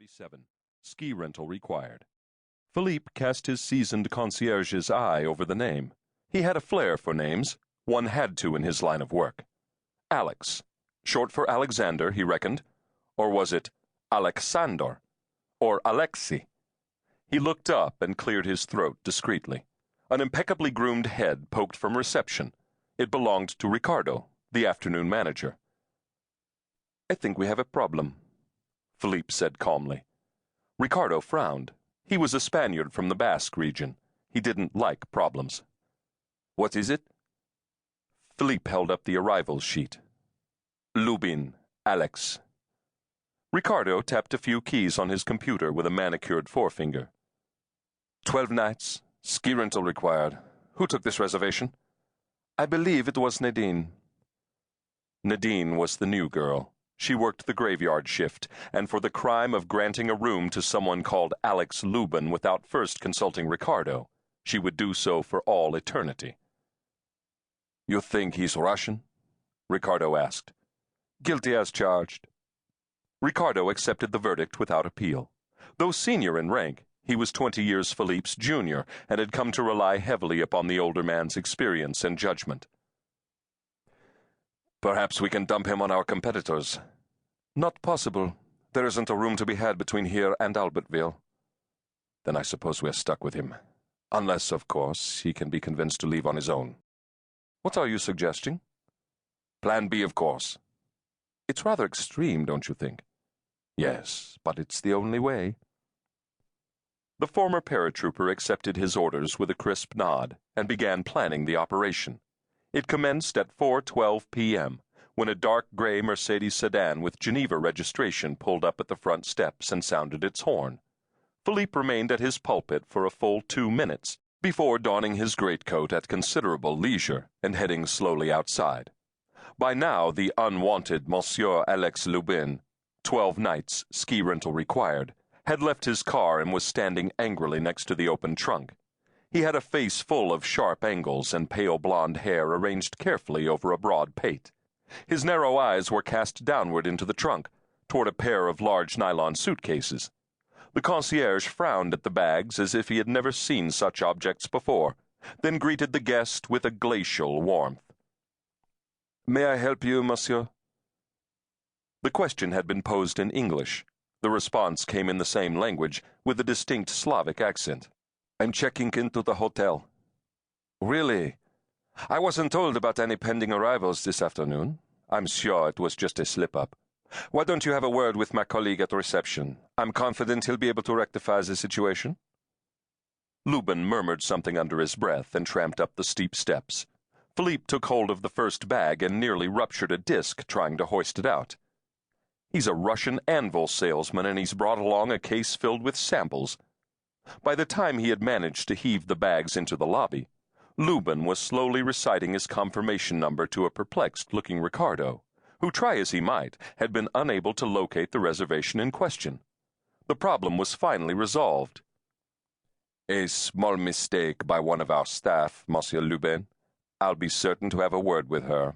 37. Ski rental required. Philippe cast his seasoned concierge's eye over the name. He had a flair for names. One had to in his line of work. Alex. Short for Alexander, he reckoned. Or was it Alexander? Or Alexei? He looked up and cleared his throat discreetly. An impeccably groomed head poked from reception. It belonged to Ricardo, the afternoon manager. "I think we have a problem," Philippe said calmly. Ricardo frowned. He was a Spaniard from the Basque region. He didn't like problems. "What is it?" Philippe held up the arrivals sheet. "Lubin, Alex." Ricardo tapped a few keys on his computer with a manicured forefinger. 12 nights, ski rental required. Who took this reservation? I believe it was Nadine. Nadine was the new girl. She worked the graveyard shift, and for the crime of granting a room to someone called Alex Lubin without first consulting Ricardo, she would do so for all eternity. "You think he's Russian?" Ricardo asked. "Guilty as charged." Ricardo accepted the verdict without appeal. Though senior in rank, he was 20 years Philippe's junior and had come to rely heavily upon the older man's experience and judgment. "Perhaps we can dump him on our competitors." "Not possible. There isn't a room to be had between here and Albertville." "Then I suppose we're stuck with him. Unless, of course, he can be convinced to leave on his own." "What are you suggesting?" "Plan B, of course." "It's rather extreme, don't you think?" "Yes, but it's the only way." The former paratrooper accepted his orders with a crisp nod and began planning the operation. It commenced at 4:12 p.m., when a dark gray Mercedes sedan with Geneva registration pulled up at the front steps and sounded its horn. Philippe remained at his pulpit for a full 2 minutes before donning his greatcoat at considerable leisure and heading slowly outside. By now, the unwanted Monsieur Alex Lubin, 12 nights, ski rental required, had left his car and was standing angrily next to the open trunk. He had a face full of sharp angles and pale blonde hair arranged carefully over a broad pate. His narrow eyes were cast downward into the trunk, toward a pair of large nylon suitcases. The concierge frowned at the bags as if he had never seen such objects before, then greeted the guest with a glacial warmth. "May I help you, monsieur?" The question had been posed in English. The response came in the same language, with a distinct Slavic accent. "I'm checking into the hotel." "Really? I wasn't told about any pending arrivals this afternoon. I'm sure it was just a slip-up. Why don't you have a word with my colleague at reception? I'm confident he'll be able to rectify the situation." Lubin murmured something under his breath and tramped up the steep steps. Philippe took hold of the first bag and nearly ruptured a disc trying to hoist it out. He's a Russian anvil salesman, and he's brought along a case filled with samples. By the time he had managed to heave the bags into the lobby, Lubin was slowly reciting his confirmation number to a perplexed-looking Ricardo, who, try as he might, had been unable to locate the reservation in question. The problem was finally resolved. "A small mistake by one of our staff, Monsieur Lubin. I'll be certain to have a word with her."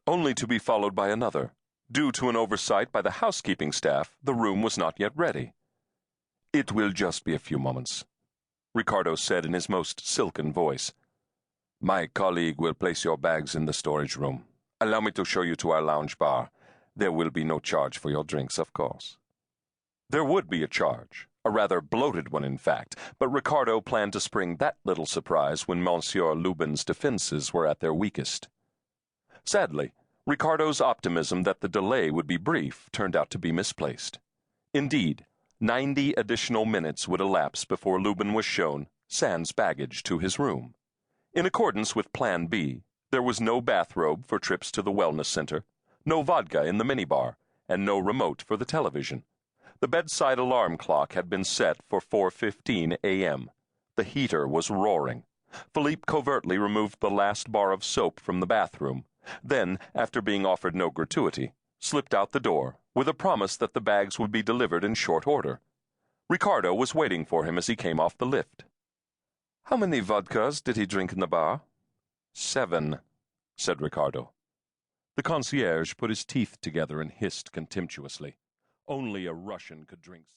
Only to be followed by another. Due to an oversight by the housekeeping staff, the room was not yet ready. "It will just be a few moments," Ricardo said in his most silken voice. "My colleague will place your bags in the storage room. Allow me to show you to our lounge bar. There will be no charge for your drinks, of course." There would be a charge, a rather bloated one in fact, but Ricardo planned to spring that little surprise when Monsieur Lubin's defenses were at their weakest. Sadly, Ricardo's optimism that the delay would be brief turned out to be misplaced. Indeed, 90 additional minutes would elapse before Lubin was shown, sans baggage, to his room. In accordance with Plan B, there was no bathrobe for trips to the wellness center, no vodka in the minibar, and no remote for the television. The bedside alarm clock had been set for 4:15 a.m. The heater was roaring. Philippe covertly removed the last bar of soap from the bathroom, then, after being offered no gratuity, slipped out the door, with a promise that the bags would be delivered in short order. Ricardo was waiting for him as he came off the lift. "How many vodkas did he drink in the bar?" 7, said Ricardo. The concierge put his teeth together and hissed contemptuously. Only a Russian could drink